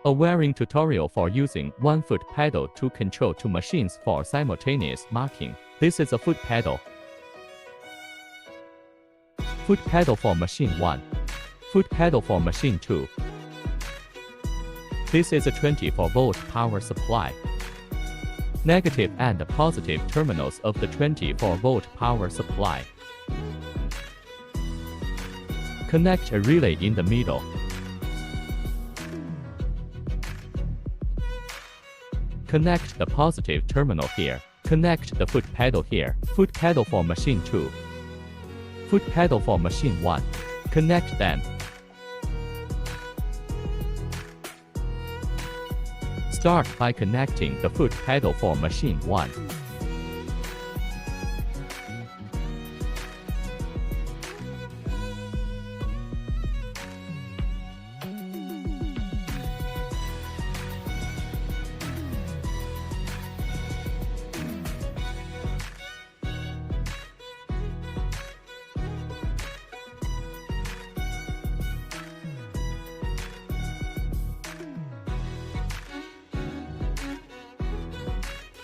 A wiring tutorial for using one foot pedal to control two machines for simultaneous marking. This is a foot pedal. Foot pedal for machine 1. Foot pedal for machine 2. This is a 24-volt power supply. Negative and positive terminals of the 24-volt power supply. Connect a relay in the middle. Connect the positive terminal here. Connect the foot pedal here. Foot pedal for machine 2. Foot pedal for machine 1. Connect them. Start by connecting the foot pedal for machine 1.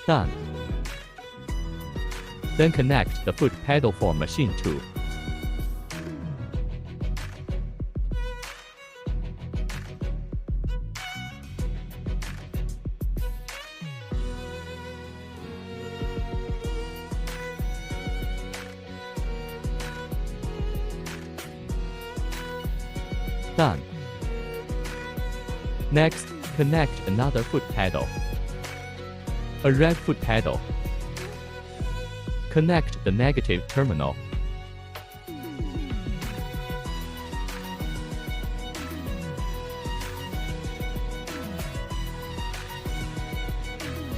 Done. Then connect the foot pedal for machine 2. Done. Next, connect another foot pedal. A red foot pedal. Connect the negative terminal.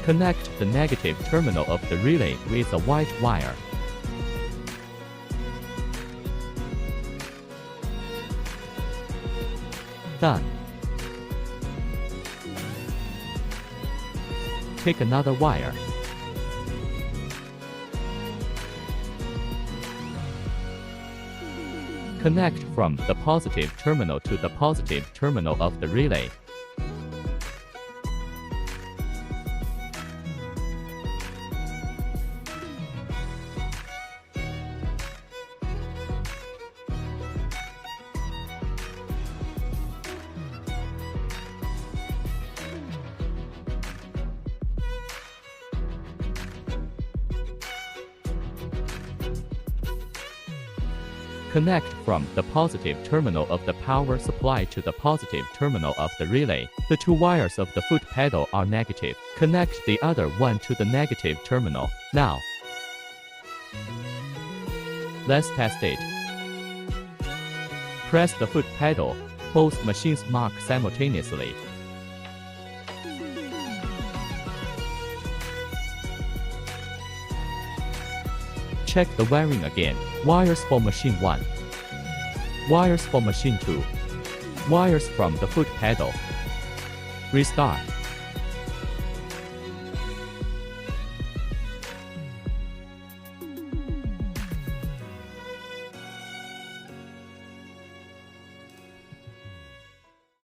Connect the negative terminal of the relay with a white wire. Done. Take another wire. Connect from the positive terminal to the positive terminal of the relay. Connect from the positive terminal of the power supply to the positive terminal of the relay. The two wires of the foot pedal are negative. Connect the other one to the negative terminal. Now, let's test it. Press the foot pedal. Both machines mark simultaneously. Check the wiring again. Wires for machine 1. Wires for machine 2. Wires from the foot pedal. Restart.